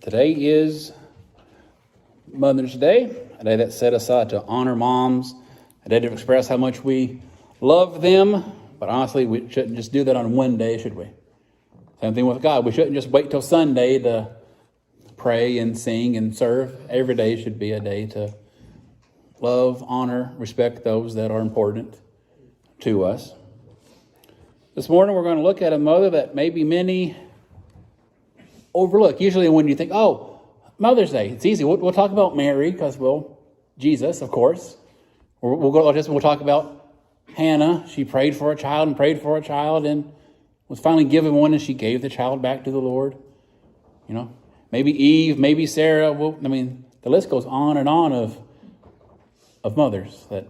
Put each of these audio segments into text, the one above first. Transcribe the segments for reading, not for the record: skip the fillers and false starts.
Today is Mother's Day, a day that's set aside to honor moms, a day to express how much we love them. But honestly, we shouldn't just do that on one day, should we? Same thing with God. We shouldn't just wait till Sunday to pray and sing and serve. Every day should be a day to love, honor, respect those that are important to us. This morning, we're going to look at a mother that maybe many overlook. Usually when you think, oh, Mother's Day, it's easy. We'll talk about Mary because, Jesus, of course. We'll talk about Hannah. She prayed for a child and was finally given one, and she gave the child back to the Lord. Maybe Eve, maybe Sarah. The list goes on and on of mothers that,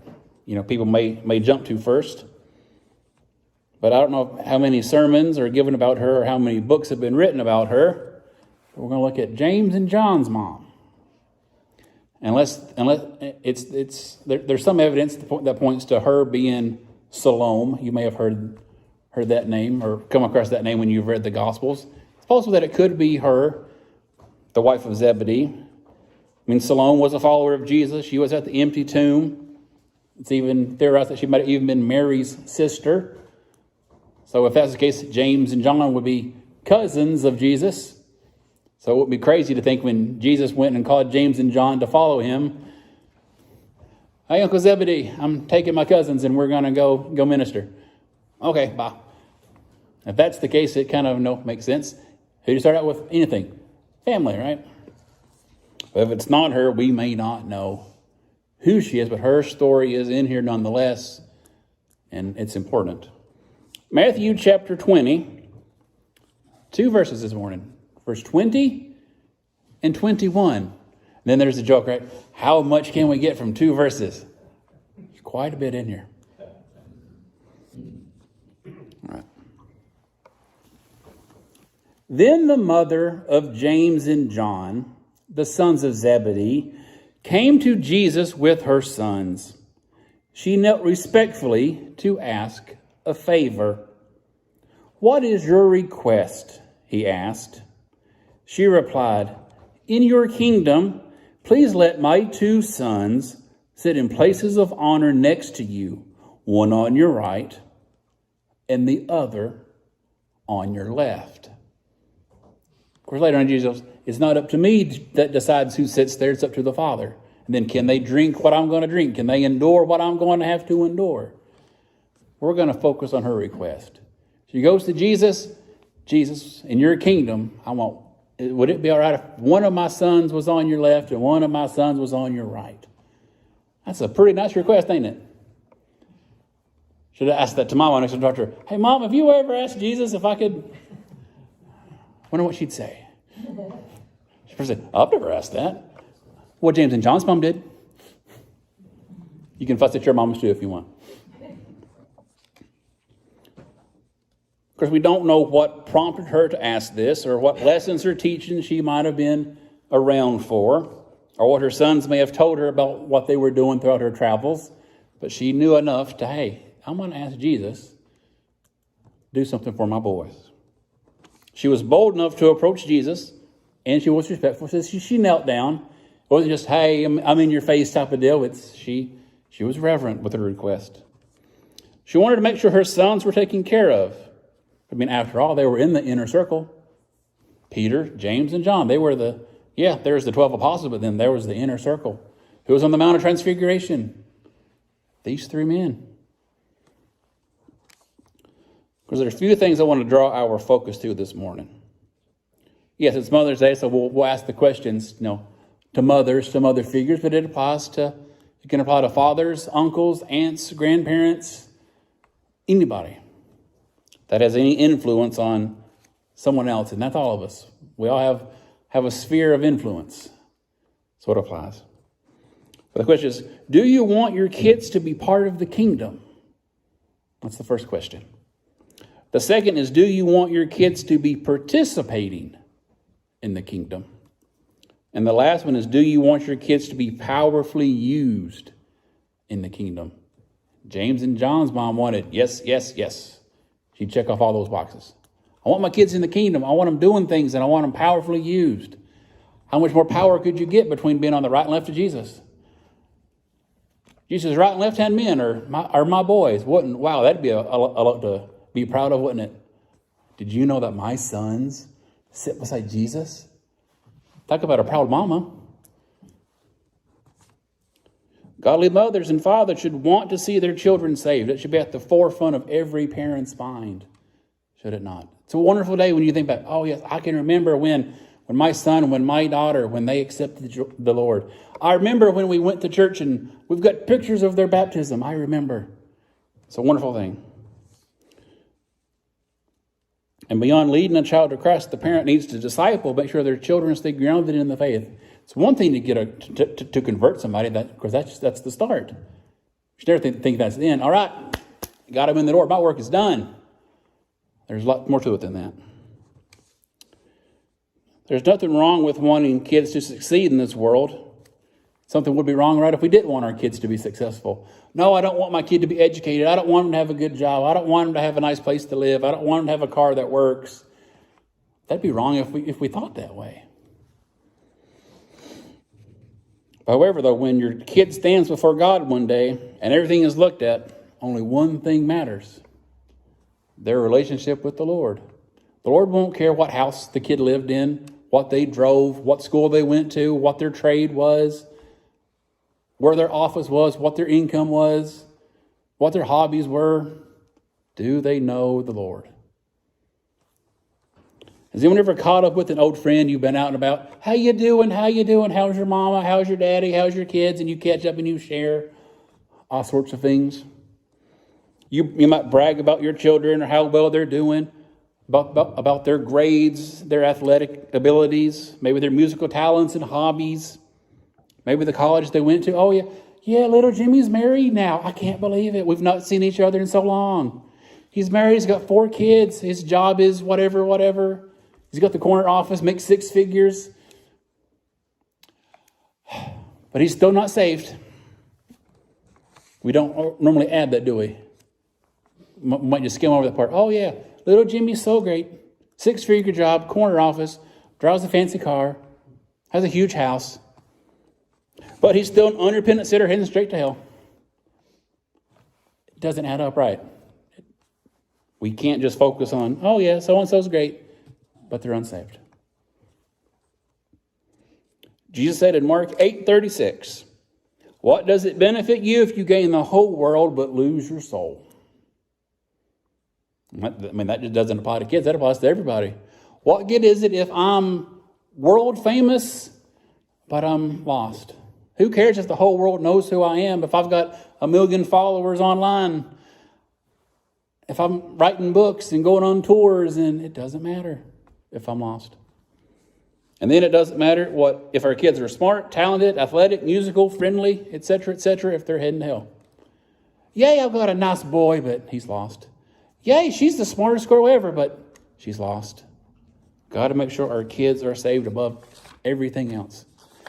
people may jump to first. But I don't know how many sermons are given about her or how many books have been written about her. We're going to look at James and John's mom. Unless there's some evidence that points to her being Salome. You may have heard that name or come across that name when you've read the Gospels. It's possible that it could be her, the wife of Zebedee. Salome was a follower of Jesus. She was at the empty tomb. It's even theorized that she might have even been Mary's sister. So if that's the case, James and John would be cousins of Jesus. So it would be crazy to think when Jesus went and called James and John to follow him, hey, Uncle Zebedee, I'm taking my cousins and we're going to go minister. Okay, bye. If that's the case, it kind of makes sense. Who do you start out with? Anything. Family, right? But if it's not her, we may not know who she is, but her story is in here nonetheless, and it's important. Matthew chapter 20, 2 verses this morning. Verse 20 and 21. And then there's a joke, right? How much can we get from 2 verses? There's quite a bit in here. All right. Then the mother of James and John, the sons of Zebedee, came to Jesus with her sons. She knelt respectfully to ask a favor. What is your request? He asked. She replied, in your kingdom, please let my 2 sons sit in places of honor next to you, one on your right and the other on your left. Of course, later on, Jesus, it's not up to me that decides who sits there. It's up to the Father. And then can they drink what I'm going to drink? Can they endure what I'm going to have to endure? We're going to focus on her request. She goes to Jesus. Jesus, in your kingdom, would it be all right if one of my sons was on your left and one of my sons was on your right? That's a pretty nice request, ain't it? Should have asked that to my mom next time I talked to her. Hey, Mom, have you ever asked Jesus if I could? Wonder what she'd say. She'd first say, I've never asked that. What James and John's mom did. You can fuss at your moms too if you want. Of course, we don't know what prompted her to ask this or what lessons or teachings she might have been around for or what her sons may have told her about what they were doing throughout her travels. But she knew enough to, hey, I'm going to ask Jesus, do something for my boys. She was bold enough to approach Jesus, and she was respectful. So she knelt down. It wasn't just, hey, I'm in your face type of deal. She was reverent with her request. She wanted to make sure her sons were taken care of. After all, they were in the inner circle. Peter, James, and John. They were there's the 12 apostles, but then there was the inner circle. Who was on the Mount of Transfiguration? These 3 men. Because there's a few things I want to draw our focus to this morning. Yes, it's Mother's Day, so we'll ask the questions, to mothers, to mother figures, but it can apply to fathers, uncles, aunts, grandparents, anybody that has any influence on someone else, and that's all of us. We all have a sphere of influence. So it applies. But the question is, do you want your kids to be part of the kingdom? That's the first question. The second is, do you want your kids to be participating in the kingdom? And the last one is, do you want your kids to be powerfully used in the kingdom? James and John's mom wanted, yes, yes, yes. She'd check off all those boxes. I want my kids in the kingdom. I want them doing things, and I want them powerfully used. How much more power could you get between being on the right and left of Jesus? Jesus' right and left-hand men are my boys. Wow, that'd be a lot to be proud of, wouldn't it? Did you know that my sons sit beside Jesus? Talk about a proud mama. Godly mothers and fathers should want to see their children saved. It should be at the forefront of every parent's mind, should it not? It's a wonderful day when you think back, oh yes, I can remember when my son, when my daughter, when they accepted the Lord. I remember when we went to church and we've got pictures of their baptism. I remember. It's a wonderful thing. And beyond leading a child to Christ, the parent needs to disciple, make sure their children stay grounded in the faith. It's one thing to get to convert somebody, because that's the start. You should never think that's the end. All right, got them in the door. My work is done. There's a lot more to it than that. There's nothing wrong with wanting kids to succeed in this world. Something would be wrong, right, if we didn't want our kids to be successful. No, I don't want my kid to be educated. I don't want him to have a good job. I don't want him to have a nice place to live. I don't want him to have a car that works. That'd be wrong if we thought that way. However, though, when your kid stands before God one day and everything is looked at, only one thing matters: their relationship with the Lord. The Lord won't care what house the kid lived in, what they drove, what school they went to, what their trade was, where their office was, what their income was, what their hobbies were. Do they know the Lord? Has anyone ever caught up with an old friend you've been out and about? How you doing? How you doing? How's your mama? How's your daddy? How's your kids? And you catch up and you share all sorts of things. You might brag about your children or how well they're doing, about their grades, their athletic abilities, maybe their musical talents and hobbies, maybe the college they went to. Oh, yeah, little Jimmy's married now. I can't believe it. We've not seen each other in so long. He's married. He's got 4 kids. His job is whatever. He's got the corner office, makes 6 figures. But he's still not saved. We don't normally add that, do we? Might just skim over that part. Oh, yeah, little Jimmy's so great. 6-figure job, corner office, drives a fancy car, has a huge house. But he's still an unrepentant sinner heading straight to hell. It doesn't add up right. We can't just focus on, oh, yeah, so-and-so's great, but they're unsaved. Jesus said in Mark 8:36, what does it benefit you if you gain the whole world but lose your soul? I mean, that just doesn't apply to kids. That applies to everybody. What good is it if I'm world famous, but I'm lost? Who cares if the whole world knows who I am? If I've got 1 million followers online, if I'm writing books and going on tours, and it doesn't matter if I'm lost. And then it doesn't matter if our kids are smart, talented, athletic, musical, friendly, etc., if they're heading to hell. Yay, I've got a nice boy, but he's lost. Yay, she's the smartest girl ever, but she's lost. Got to make sure our kids are saved above everything else.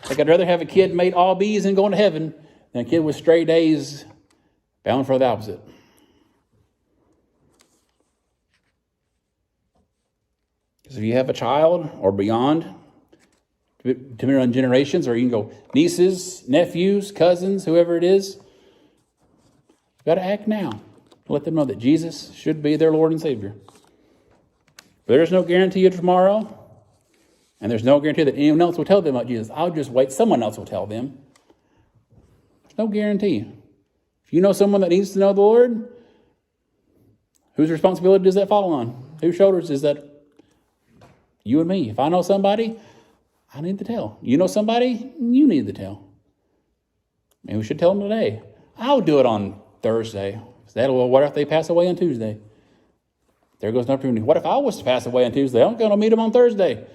Like, I'd rather have a kid made all B's and going to heaven than a kid with straight A's bound for the opposite. Because if you have a child or beyond, to run generations, or you can go nieces, nephews, cousins, whoever it is, you've got to act now. Let them know that Jesus should be their Lord and Savior. But there's no guarantee of tomorrow, and there's no guarantee that anyone else will tell them about Jesus. I'll just wait. Someone else will tell them. There's no guarantee. If you know someone that needs to know the Lord, whose responsibility does that fall on? Whose shoulders is that? You and me. If I know somebody, I need to tell. You know somebody, you need to tell. Maybe we should tell them today. I'll do it on Thursday. What if they pass away on Tuesday? There goes an opportunity. What if I was to pass away on Tuesday? I'm going to meet them on Thursday.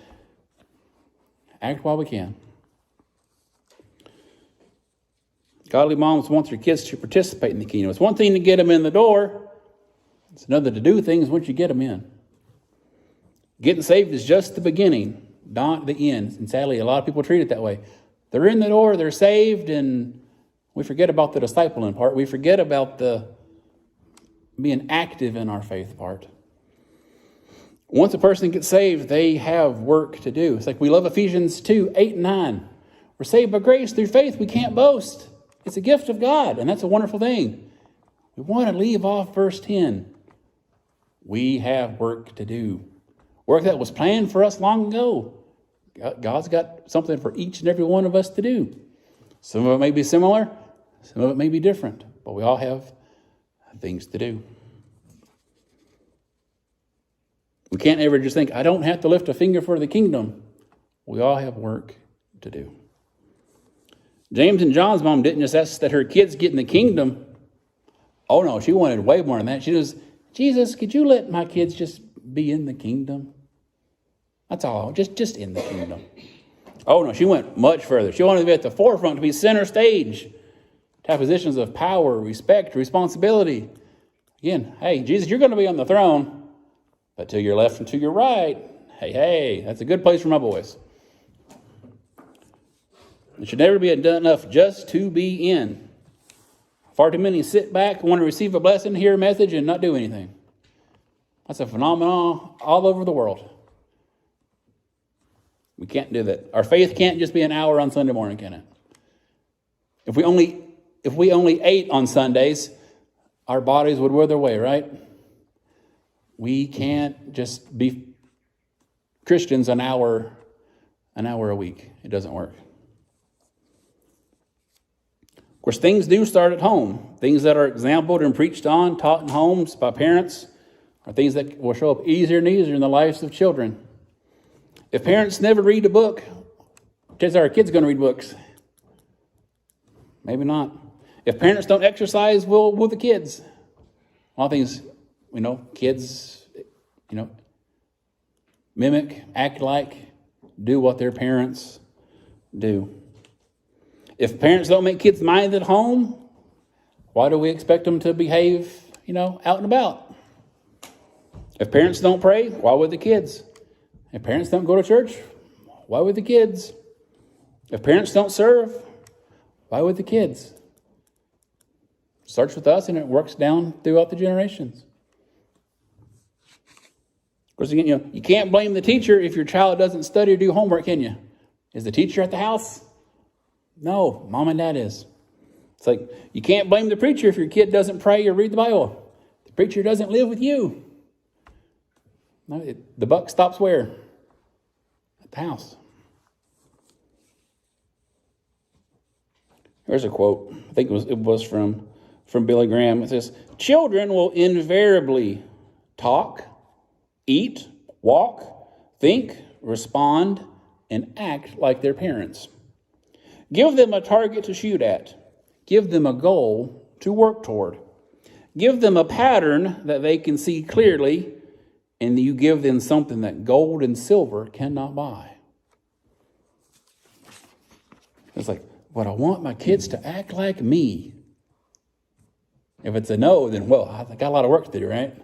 Act while we can. Godly moms want their kids to participate in the kingdom. It's one thing to get them in the door. It's another to do things once you get them in. Getting saved is just the beginning, not the end. And sadly, a lot of people treat it that way. They're in the door, they're saved, and we forget about the discipling part. We forget about the being active in our faith part. Once a person gets saved, they have work to do. It's like we love Ephesians 2, 8 and 9. We're saved by grace through faith. We can't boast. It's a gift of God, and that's a wonderful thing. We want to leave off verse 10. We have work to do. Work that was planned for us long ago. God's got something for each and every one of us to do. Some of it may be similar. Some of it may be different. But we all have things to do. We can't ever just think, I don't have to lift a finger for the kingdom. We all have work to do. James and John's mom didn't just ask that her kids get in the kingdom. Oh no, she wanted way more than that. She was, Jesus, could you let my kids just be in the kingdom? That's all, just in the kingdom. Oh no, she went much further. She wanted to be at the forefront, to be center stage, to have positions of power, respect, responsibility. Again, hey, Jesus, you're going to be on the throne, but to your left and to your right, hey, that's a good place for my boys. It should never be done enough just to be in. Far too many sit back, want to receive a blessing, hear a message, and not do anything. That's a phenomenon all over the world. We can't do that. Our faith can't just be an hour on Sunday morning, can it? If we only ate on Sundays, our bodies would wither away, right? We can't just be Christians an hour a week. It doesn't work. Of course, things do start at home. Things that are exampled and preached on, taught in homes by parents, are things that will show up easier and easier in the lives of children. If parents never read a book, chances are our kids going to read books. Maybe not. If parents don't exercise, will the kids? A lot of things, kids, mimic, act like, do what their parents do. If parents don't make kids mind at home, why do we expect them to behave, out and about? If parents don't pray, why would the kids? If parents don't go to church, why would the kids? If parents don't serve, why would the kids? It starts with us and it works down throughout the generations. Of course, again, you can't blame the teacher if your child doesn't study or do homework, can you? Is the teacher at the house? No, mom and dad is. It's like you can't blame the preacher if your kid doesn't pray or read the Bible. The preacher doesn't live with you. No, the buck stops where? At the house. Here's a quote. I think it was from Billy Graham. It says, "Children will invariably talk, eat, walk, think, respond, and act like their parents. Give them a target to shoot at. Give them a goal to work toward. Give them a pattern that they can see clearly, and you give them something that gold and silver cannot buy." It's like, but I want my kids to act like me. If it's a no, then, I got a lot of work to do, right?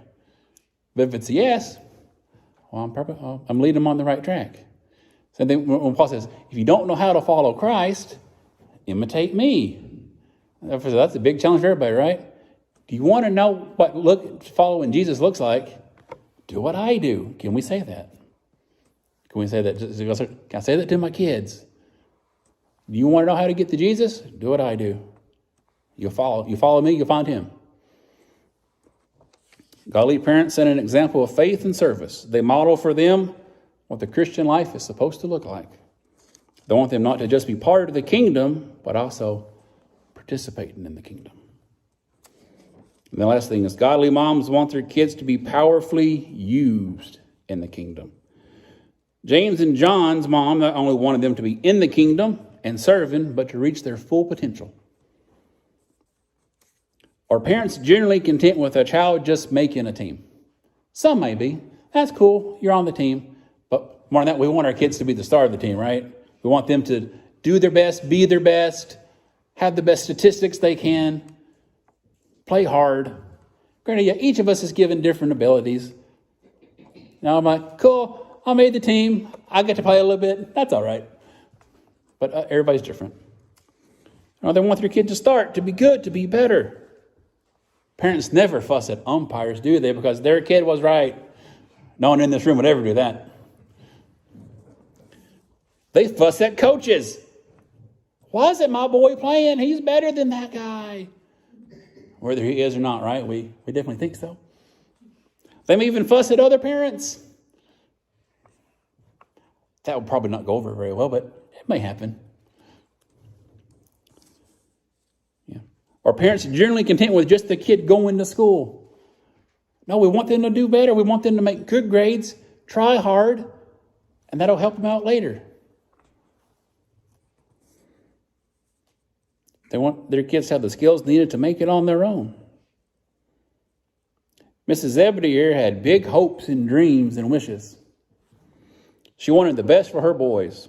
But if it's a yes, I'm leading them on the right track. So then when Paul says, if you don't know how to follow Christ, imitate me. That's a big challenge for everybody, right? Do you want to know what following Jesus looks like? Do what I do. Can we say that? Can we say that? Can I say that to my kids? Do you want to know how to get to Jesus? Do what I do. You follow me, you'll find him. Godly parents set an example of faith and service. They model for them what the Christian life is supposed to look like. They want them not to just be part of the kingdom, but also participating in the kingdom. And the last thing is godly moms want their kids to be powerfully used in the kingdom. James and John's mom not only wanted them to be in the kingdom and serving, but to reach their full potential. Are parents generally content with a child just making a team? Some may be. That's cool. You're on the team. But more than that, we want our kids to be the star of the team, right? We want them to do their best, be their best, have the best statistics they can, play hard. Granted, each of us is given different abilities. Now I'm like, cool, I made the team. I get to play a little bit. That's all right. But everybody's different. They want their kid to start, to be good, to be better. Parents never fuss at umpires, do they? Because their kid was right. No one in this room would ever do that. They fuss at coaches. Why isn't my boy playing? He's better than that guy. Whether he is or not, right? We definitely think so. They may even fuss at other parents. That would probably not go over very well, but it may happen. Yeah. Are parents generally content with just the kid going to school? No, we want them to do better. We want them to make good grades, try hard, and that'll help them out later. They want their kids to have the skills needed to make it on their own. Mrs. Zebedee here had big hopes and dreams and wishes. She wanted the best for her boys.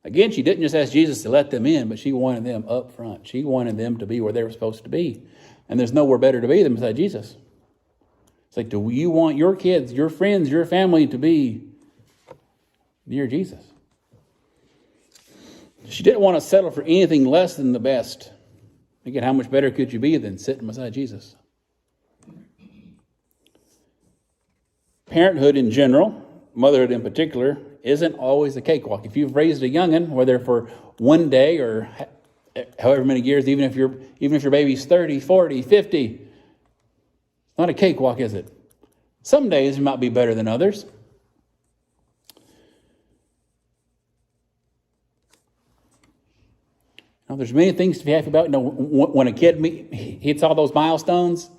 Again, she didn't just ask Jesus to let them in, but she wanted them up front. She wanted them to be where they were supposed to be. And there's nowhere better to be than beside Jesus. It's like, do you want your kids, your friends, your family to be near Jesus? She didn't want to settle for anything less than the best. Again, how much better could you be than sitting beside Jesus? Parenthood in general, motherhood in particular, isn't always a cakewalk. If you've raised a young'un, whether for one day or however many years, even if your baby's 30, 40, 50, it's not a cakewalk, is it? Some days might be better than others. Now, there's many things to be happy about. When a kid hits all those milestones,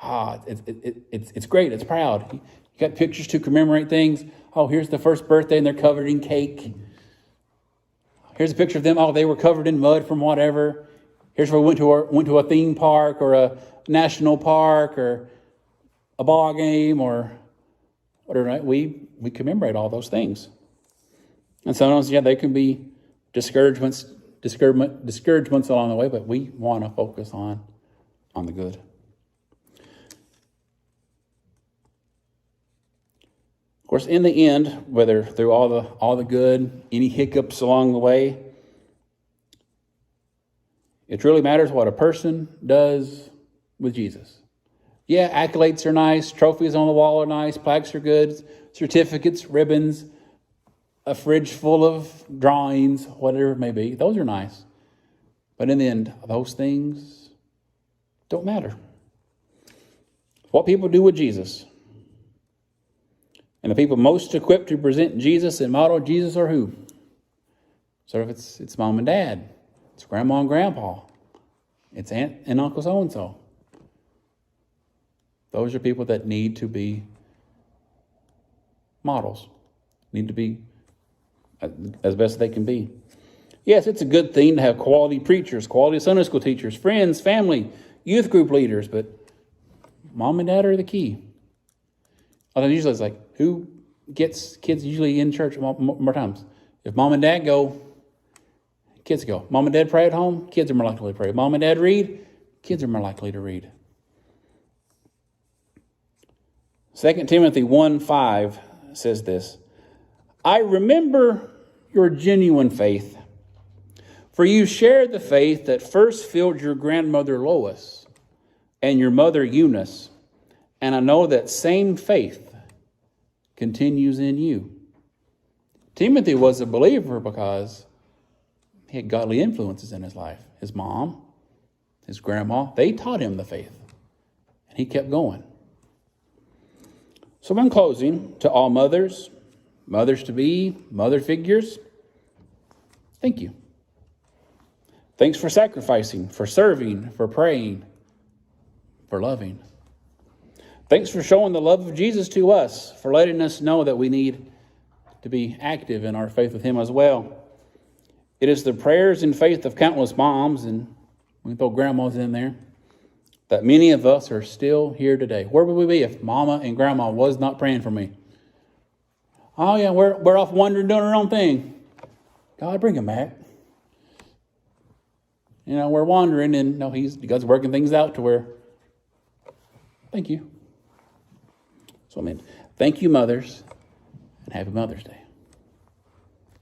it's great. It's proud. You got pictures to commemorate things. Oh, here's the first birthday, and they're covered in cake. Here's a picture of them. Oh, they were covered in mud from whatever. Here's where we went to a theme park or a national park or a ball game or whatever. Right? We commemorate all those things. And sometimes, they can be discouragements along the way, but we want to focus on the good. Of course, in the end, whether through all the good, any hiccups along the way, it really matters what a person does with Jesus. Yeah, accolades are nice, trophies on the wall are nice, plaques are good, certificates, ribbons, a fridge full of drawings, whatever it may be. Those are nice. But in the end, those things don't matter. What people do with Jesus. And the people most equipped to present Jesus and model Jesus are who? So if it's mom and dad, it's grandma and grandpa, it's aunt and uncle so-and-so. Those are people that need to be models, need to be as best they can be. Yes, it's a good thing to have quality preachers, quality Sunday school teachers, friends, family, youth group leaders, but mom and dad are the key. Although usually it's like, who gets kids usually in church more times? If mom and dad go, kids go. Mom and dad pray at home, kids are more likely to pray. Mom and dad read, kids are more likely to read. 2 Timothy 1:5 says this, I remember your genuine faith, for you shared the faith that first filled your grandmother Lois and your mother Eunice, and I know that same faith continues in you. Timothy was a believer because he had godly influences in his life. His mom, his grandma, they taught him the faith, and he kept going. So in closing, to all mothers, mothers-to-be, mother figures, thank you. Thanks for sacrificing, for serving, for praying, for loving. Thanks for showing the love of Jesus to us, for letting us know that we need to be active in our faith with him as well. It is the prayers and faith of countless moms, and we can throw grandmas in there, that many of us are still here today. Where would we be if mama and grandma was not praying for me? Oh yeah, we're off wandering, doing our own thing. God, bring them back. We're wandering, and God's working things out to where, thank you. So thank you, mothers, and happy Mother's Day.